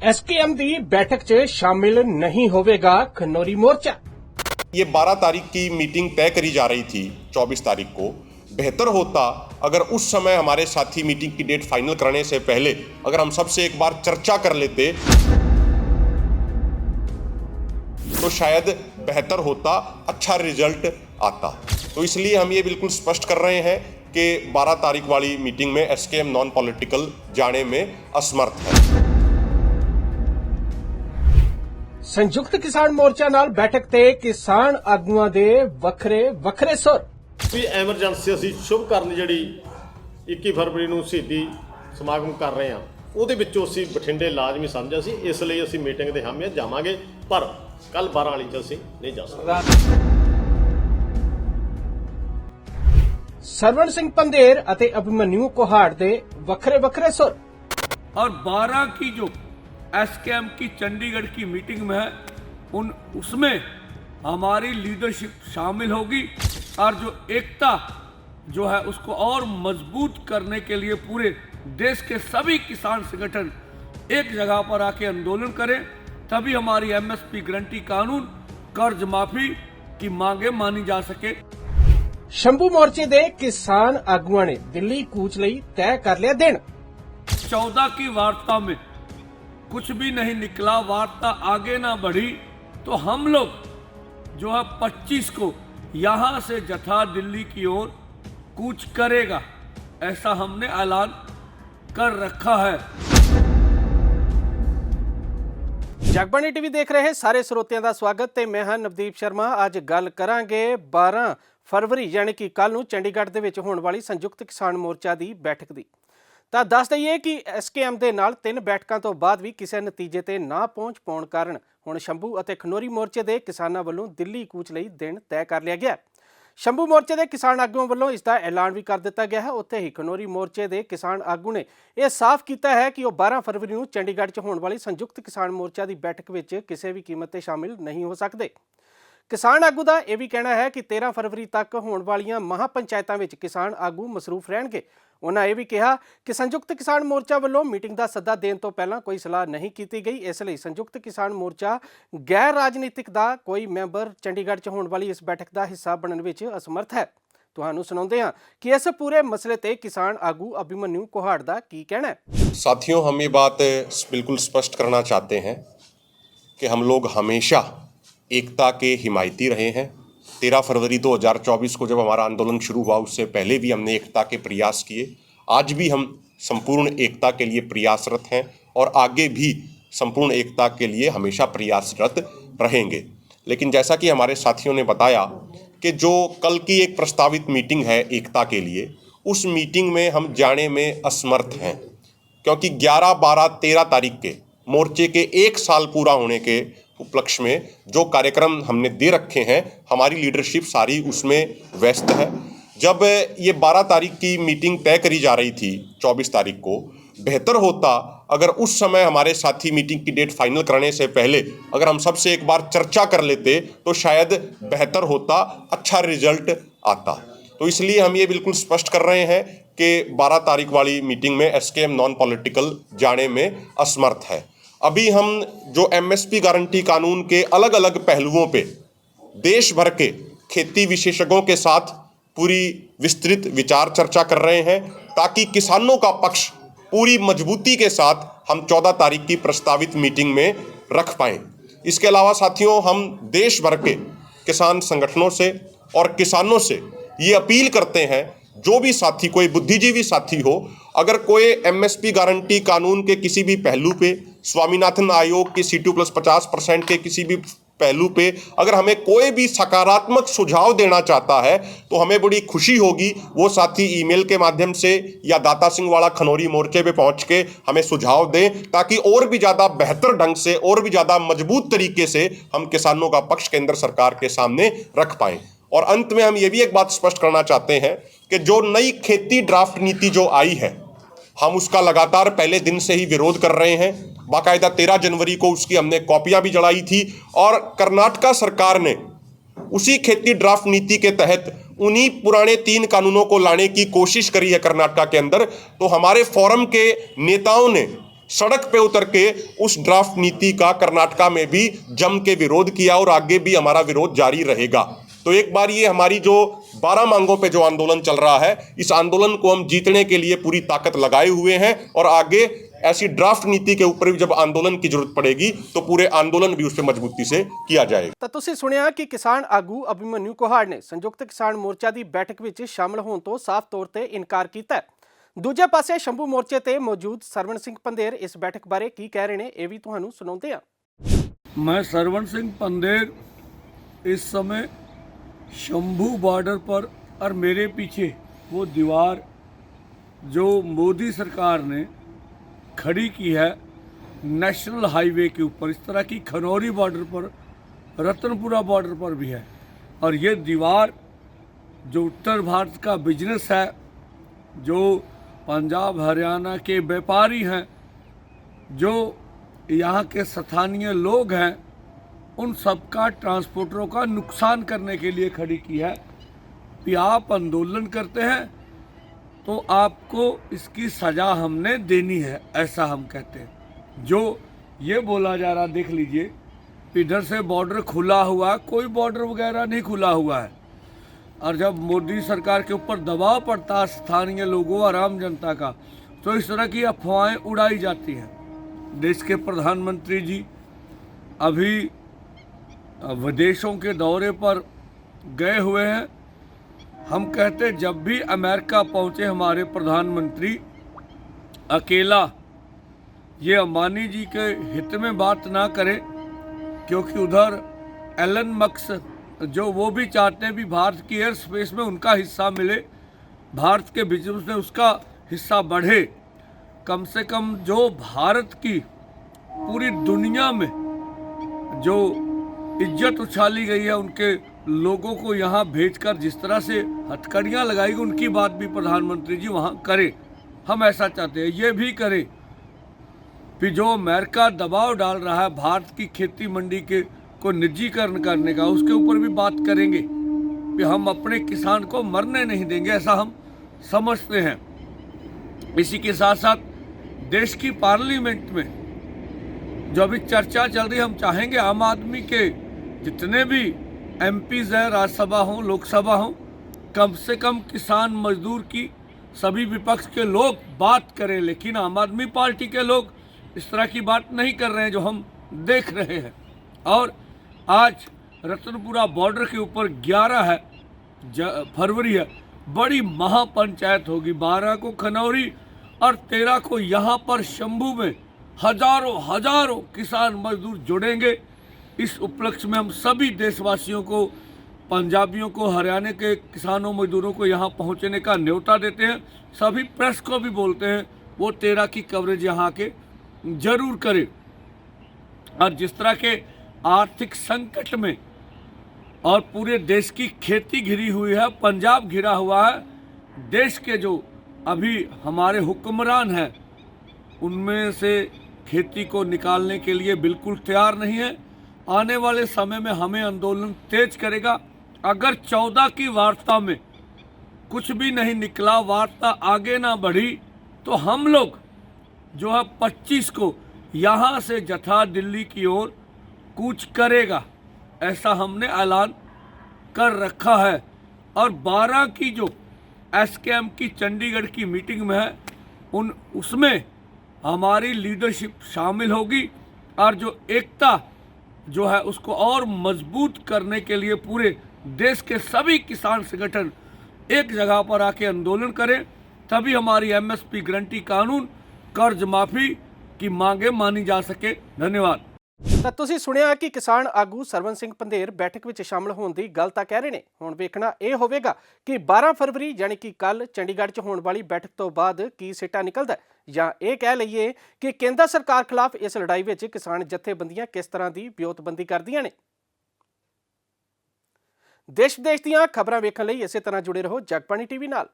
SKM दी बैठक च शामिल नहीं होवेगा खनौरी मोर्चा। ये 12 तारीख की मीटिंग तय करी जा रही थी 24 तारीख को। बेहतर होता अगर उस समय हमारे साथी मीटिंग की डेट फाइनल करने से पहले अगर हम सबसे एक बार चर्चा कर लेते तो शायद बेहतर होता, अच्छा रिजल्ट आता। तो इसलिए हम ये बिल्कुल स्पष्ट कर रहे हैं कि 12 तारीख वाली मीटिंग में एसकेएम नॉन पॉलिटिकल जाने में असमर्थ है। संयुक्त किसान मोर्चा नाल बैठक ते किसान आगुआं दे वखरे वखरे सुर। भी एमरजेंसी ਅਸੀਂ ਸ਼ੁਭ ਕਰਨ ਜਿਹੜੀ 21 ਫਰਵਰੀ ਨੂੰ ਸ਼ਹੀਦੀ ਸਮਾਗਮ ਕਰ ਰਹੇ ਹਾਂ ਉਹਦੇ ਵਿੱਚੋਂ ਅਸੀਂ ਬਠਿੰਡੇ ਲਾਜ਼ਮੀ ਸਮਝਿਆ ਸੀ, ਇਸ ਲਈ ਅਸੀਂ ਮੀਟਿੰਗ ਦੇ ਹਾਮੀਆਂ ਜਾਵਾਂਗੇ, ਪਰ ਕੱਲ 12 ਵਾਲੀ ਚ ਅਸੀਂ ਨਹੀਂ ਜਾ ਸਕਦੇ। ਸਰਵਣ ਸਿੰਘ ਪੰਧੇਰ ਅਤੇ ਅਭਿਮਨਿਊ ਕੋਹਾੜ ਦੇ वखरे वखरे सुर। और 12 की जो एसकेएम की चंडीगढ़ की मीटिंग में है उसमें हमारी लीडरशिप शामिल होगी और जो एकता जो है उसको और मजबूत करने के लिए पूरे देश के सभी किसान संगठन एक जगह पर आके आंदोलन करें, तभी हमारी एमएसपी गारंटी कानून, कर्ज माफी की मांगे मानी जा सके। शंभू मोर्चे दे किसान आगुआं ने दिल्ली कूच लई तय कर लिया दिन। 14 की वार्ता में कुछ भी नहीं निकला, वार्ता आगे ना बढ़ी, तो हम लोग जो है 25 को यहां से जथा दिल्ली की ओर कूच करेगा, ऐसा हमने ऐलान कर रखा है। जगबाणी टीवी देख रहे सारे ਸਰੋਤਿਆਂ ਦਾ स्वागत ਤੇ मैं ਹਾਂ ਨਵਦੀਪ ਸ਼ਰਮਾ। ਅੱਜ ਗੱਲ ਕਰਾਂਗੇ 12 फरवरी यानी कि कल ਨੂੰ ਚੰਡੀਗੜ੍ਹ ਦੇ ਵਿੱਚ ਹੋਣ ਵਾਲੀ ਸੰਯੁਕਤ ਕਿਸਾਨ ਮੋਰਚਾ ਦੀ ਬੈਠਕ ਦੀ। ਤਾਂ ਦੱਸ ਦਈਏ ਕਿ ਐਸਕੇਐਮ ਦੇ ਨਾਲ 3 ਬੈਠਕਾਂ ਤੋਂ ਬਾਅਦ ਵੀ ਕਿਸੇ ਨਤੀਜੇ ਤੇ ਨਾ ਪਹੁੰਚ ਪਾਉਣ ਕਾਰਨ ਹੁਣ ਸ਼ੰਭੂ ਅਤੇ ਖਨੌਰੀ ਮੋਰਚੇ ਦੇ ਕਿਸਾਨਾਂ ਵੱਲੋਂ ਦਿੱਲੀ ਕੂਚ ਲਈ ਦਿਨ ਤੈਅ ਕਰ ਲਿਆ ਗਿਆ। ਸ਼ੰਭੂ ਮੋਰਚੇ ਦੇ ਕਿਸਾਨ ਆਗੂਆਂ ਵੱਲੋਂ ਇਸ ਦਾ ਐਲਾਨ ਵੀ ਕਰ ਦਿੱਤਾ ਗਿਆ ਹੈ। ਉੱਥੇ ਹੀ ਖਨੌਰੀ ਮੋਰਚੇ ਦੇ ਕਿਸਾਨ ਆਗੂ ਨੇ ਇਹ ਸਾਫ਼ ਕੀਤਾ ਹੈ ਕਿ ਉਹ 12 ਫਰਵਰੀ ਨੂੰ ਚੰਡੀਗੜ੍ਹ 'ਚ ਹੋਣ ਵਾਲੀ ਸੰਯੁਕਤ ਕਿਸਾਨ ਮੋਰਚਾ ਦੀ ਬੈਠਕ ਵਿੱਚ ਕਿਸੇ ਵੀ ਕੀਮਤ ਤੇ ਸ਼ਾਮਿਲ ਨਹੀਂ ਹੋ ਸਕਦੇ। ਕਿਸਾਨ ਆਗੂ ਦਾ ਇਹ ਵੀ ਕਹਿਣਾ ਹੈ ਕਿ 13 ਫਰਵਰੀ ਤੱਕ ਹੋਣ ਵਾਲੀਆਂ ਮਹਾਂ ਪੰਚਾਇਤਾਂ ਵਿੱਚ ਕਿਸਾਨ ਆਗੂ ਮਸਰੂਫ ਰਹਿਣਗੇ। ਉਹਨਾਂ ਇਹ ਵੀ ਕਿਹਾ ਕਿ ਸੰਯੁਕਤ ਕਿਸਾਨ ਮੋਰਚਾ ਵੱਲੋਂ ਮੀਟਿੰਗ ਦਾ ਸੱਦਾ ਦੇਣ ਤੋਂ ਪਹਿਲਾਂ ਕੋਈ ਸਲਾਹ ਨਹੀਂ ਕੀਤੀ ਗਈ, ਇਸ ਲਈ ਸੰਯੁਕਤ ਕਿਸਾਨ ਮੋਰਚਾ ਗੈਰ ਰਾਜਨੀਤਿਕ ਦਾ ਕੋਈ ਮੈਂਬਰ ਚੰਡੀਗੜ੍ਹ 'ਚ ਹੋਣ ਵਾਲੀ ਇਸ ਬੈਠਕ ਦਾ ਹਿੱਸਾ ਬਣਨ ਵਿੱਚ ਅਸਮਰਥ ਹੈ। ਤੁਹਾਨੂੰ ਸੁਣਾਉਂਦੇ ਹਾਂ ਕਿ ਇਸ ਪੂਰੇ ਮਸਲੇ ਤੇ किसान आगू अभिमन्यु कोहाड़ ਦਾ ਕੀ ਕਹਿਣਾ है। साथियों, हम ये बात बिल्कुल स्पष्ट करना चाहते हैं कि हम लोग हमेशा एकता के हिमायती रहे हैं। 13 फरवरी 2024 को जब हमारा आंदोलन शुरू हुआ उससे पहले भी हमने एकता के प्रयास किए। आज भी हम संपूर्ण एकता के लिए प्रयासरत हैं और आगे भी संपूर्ण एकता के लिए हमेशा प्रयासरत रहेंगे। लेकिन जैसा कि हमारे साथियों ने बताया कि जो कल की एक प्रस्तावित मीटिंग है एकता के लिए, उस मीटिंग में हम जाने में असमर्थ हैं, क्योंकि 11, 12, 13 तारीख के मोर्चे के 1 साल पूरा होने के उपलक्ष्य में जो कार्यक्रम हमने दे रखे हैं, हमारी लीडरशिप सारी उसमें व्यस्त है। जब ये 12 तारीख की मीटिंग तय करी जा रही थी 24 तारीख को, बेहतर होता अगर उस समय हमारे साथी मीटिंग की डेट फाइनल करने से पहले अगर हम सबसे एक बार चर्चा कर लेते तो शायद बेहतर होता, अच्छा रिजल्ट आता। तो इसलिए हम ये बिल्कुल स्पष्ट कर रहे हैं कि 12 तारीख वाली मीटिंग में एसकेएम नॉन पॉलिटिकल जाने में असमर्थ है। अभी हम जो एमएसपी गारंटी कानून के अलग अलग पहलुओं पे देश भर के खेती विशेषज्ञों के साथ पूरी विस्तृत विचार चर्चा कर रहे हैं, ताकि किसानों का पक्ष पूरी मजबूती के साथ हम 14 तारीख की प्रस्तावित मीटिंग में रख पाएँ। इसके अलावा साथियों, हम देश भर के किसान संगठनों से और किसानों से ये अपील करते हैं, जो भी साथी, कोई बुद्धिजीवी साथी हो, अगर कोई एमएसपी गारंटी कानून के किसी भी पहलू पे, स्वामीनाथन आयोग के C2+50% के किसी भी पहलू पे अगर हमें कोई भी सकारात्मक सुझाव देना चाहता है तो हमें बड़ी खुशी होगी। वो साथी ईमेल के माध्यम से या दाता सिंह वाला खनौरी मोर्चे पे पहुंच के हमें सुझाव दें, ताकि और भी ज़्यादा बेहतर ढंग से और भी ज़्यादा मजबूत तरीके से हम किसानों का पक्ष केंद्र सरकार के सामने रख पाएँ। और अंत में हम ये भी एक बात स्पष्ट करना चाहते हैं कि जो नई खेती ड्राफ्ट नीति जो आई है, हम उसका लगातार पहले दिन से ही विरोध कर रहे हैं। बाकायदा 13 जनवरी को उसकी हमने कॉपियां भी जलाई थी और कर्नाटका सरकार ने उसी खेती ड्राफ्ट नीति के तहत उन्हीं पुराने 3 कानूनों को लाने की कोशिश करी है कर्नाटका के अंदर। तो हमारे फोरम के नेताओं ने सड़क पे उतर के उस ड्राफ्ट नीति का कर्नाटका में भी जम के विरोध किया और आगे भी हमारा विरोध जारी रहेगा। तो एक बार ये हमारी जो 12 मांगों पे जो आंदोलन चल रहा है, इस आंदोलन को हम जीतने के लिए पूरी ताकत लगाए हुए हैं और आगे ऐसी ड्राफ्ट नीति के ऊपर भी जब आंदोलन की जरूरत पड़ेगी तो पूरे आंदोलन भी उस पर मजबूती से किया जाएगा। ਤਾਂ ਤੁਸੀਂ ਸੁਣਿਆ ਕਿ ਕਿਸਾਨ ਆਗੂ ਅਭਿਮਨਿਊ ਕੁਹਾੜ ਨੇ ਸੰਯੁਕਤ ਕਿਸਾਨ ਮੋਰਚਾ ਦੀ ਬੈਠਕ ਵਿੱਚ ਸ਼ਾਮਲ ਹੋਣ ਤੋਂ ਸਾਫ਼ ਤੌਰ ਤੇ ਇਨਕਾਰ ਕੀਤਾ ਹੈ। ਦੂਜੇ ਪਾਸੇ ਸ਼ੰਭੂ ਮੋਰਚੇ ਤੇ ਮੌਜੂਦ ਸਰਵਣ ਸਿੰਘ ਪੰਧੇਰ ਇਸ ਬੈਠਕ ਬਾਰੇ ਕੀ ਕਹਿ ਰਹੇ ਨੇ ਇਹ ਵੀ ਤੁਹਾਨੂੰ ਸੁਣਾਉਂਦੇ ਹਾਂ। मैं सरवण सिंह पंधेर इस समय शंभू बॉर्डर पर और मेरे पीछे वो दीवार जो मोदी सरकार ने खड़ी की है नेशनल हाईवे के ऊपर, इस तरह की खनौरी बॉर्डर पर, रतनपुरा बॉर्डर पर भी है। और ये दीवार जो उत्तर भारत का बिजनेस है, जो पंजाब हरियाणा के व्यापारी हैं, जो यहाँ के स्थानीय लोग हैं, उन सबका ट्रांसपोर्टरों का नुकसान करने के लिए खड़ी की है कि आप आंदोलन करते हैं तो आपको इसकी सज़ा हमने देनी है, ऐसा हम कहते हैं। जो ये बोला जा रहा, देख लीजिए, इधर से बॉर्डर खुला हुआ, कोई बॉर्डर वगैरह नहीं खुला हुआ है। और जब मोदी सरकार के ऊपर दबाव पड़ता है स्थानीय लोगों और आम जनता का, तो इस तरह की अफवाहें उड़ाई जाती हैं। देश के प्रधानमंत्री जी अभी विदेशों के दौरे पर गए हुए हैं। हम कहते जब भी अमेरिका पहुंचे हमारे प्रधानमंत्री, अकेला ये अंबानी जी के हित में बात ना करें, क्योंकि उधर एलन मस्क जो वो भी चाहते हैं भी भारत की एयर स्पेस में उनका हिस्सा मिले, भारत के बिजनेस में उसका हिस्सा बढ़े। कम से कम जो भारत की पूरी दुनिया में जो इज्जत उछाली गई है उनके लोगों को यहाँ भेजकर जिस तरह से हथकड़ियाँ लगाई, उनकी बात भी प्रधानमंत्री जी वहाँ करें। हम ऐसा चाहते हैं, ये भी करें कि जो अमेरिका दबाव डाल रहा है भारत की खेती मंडी के को निजीकरण करने का, उसके ऊपर भी बात करेंगे कि हम अपने किसान को मरने नहीं देंगे, ऐसा हम समझते हैं। इसी के साथ साथ देश की पार्लियामेंट में जो अभी चर्चा चल रही है, हम चाहेंगे आम आदमी के जितने भी एमपीज हैं, राज्यसभा हों लोकसभा हों, कम से कम किसान मजदूर की सभी विपक्ष के लोग बात करें। लेकिन आम आदमी पार्टी के लोग इस तरह की बात नहीं कर रहे हैं जो हम देख रहे हैं। और आज रतनपुरा बॉर्डर के ऊपर 11 फरवरी है, बड़ी महापंचायत होगी। 12 को खनौरी और 13 को यहाँ पर शंभू में हजारों किसान मजदूर जुड़ेंगे। इस उपलक्ष्य में हम सभी देशवासियों को, पंजाबियों को, हरियाणा के किसानों मजदूरों को यहाँ पहुँचने का न्योता देते हैं। सभी प्रेस को भी बोलते हैं वो 13 की कवरेज यहाँ के जरूर करें। और जिस तरह के आर्थिक संकट में और पूरे देश की खेती घिरी हुई है, पंजाब घिरा हुआ है, देश के जो अभी हमारे हुक्मरान हैं उनमें से खेती को निकालने के लिए बिल्कुल तैयार नहीं है। आने वाले समय में हमें आंदोलन तेज करेगा। अगर 14 की वार्ता में कुछ भी नहीं निकला, वार्ता आगे ना बढ़ी, तो हम लोग जो है 25 को यहाँ से जथा दिल्ली की ओर कूच करेगा, ऐसा हमने ऐलान कर रखा है। और 12 की जो एसकेएम की चंडीगढ़ की मीटिंग में है, उसमें हमारी लीडरशिप शामिल होगी और जो एकता जो है उसको और मजबूत करने के लिए पूरे देश के सभी किसान संगठन एक जगह पर आके आंदोलन करें, तभी हमारी एमएसपी गारंटी कानून, कर्ज माफ़ी की मांगे मानी जा सके। धन्यवाद। ਤਾਂ ਤੁਸੀਂ ਸੁਣਿਆ ਕਿ ਕਿਸਾਨ ਆਗੂ ਸਰਵਣ ਸਿੰਘ ਪੰਧੇਰ ਬੈਠਕ ਵਿੱਚ ਸ਼ਾਮਲ ਹੋਣ ਦੀ ਗੱਲ ਤਾਂ ਕਹਿ ਰਹੇ ਨੇ। ਹੁਣ ਵੇਖਣਾ ਇਹ ਹੋਵੇਗਾ ਕਿ 12 ਫਰਵਰੀ ਯਾਨੀ ਕਿ ਕੱਲ ਚੰਡੀਗੜ੍ਹ 'ਚ ਹੋਣ ਵਾਲੀ ਬੈਠਕ ਤੋਂ ਬਾਅਦ ਕੀ ਸਿੱਟਾ ਨਿਕਲਦਾ ਹੈ, ਜਾਂ ਇਹ ਕਹਿ ਲਈਏ ਕਿ ਕੇਂਦਰ ਸਰਕਾਰ ਖਿਲਾਫ ਇਸ ਲੜਾਈ ਵਿੱਚ ਕਿਸਾਨ ਜਥੇਬੰਦੀਆਂ ਕਿਸ ਤਰ੍ਹਾਂ ਦੀ ਵਿਉਂਤਬੰਦੀ ਕਰਦੀਆਂ ਨੇ। ਦੇਸ਼ ਵਿਦੇਸ਼ ਦੀਆਂ ਖਬਰਾਂ ਵੇਖਣ ਲਈ ਇਸੇ ਤਰ੍ਹਾਂ ਜੁੜੇ ਰਹੋ ਜਗਬਾਣੀ ਟੀਵੀ ਨਾਲ।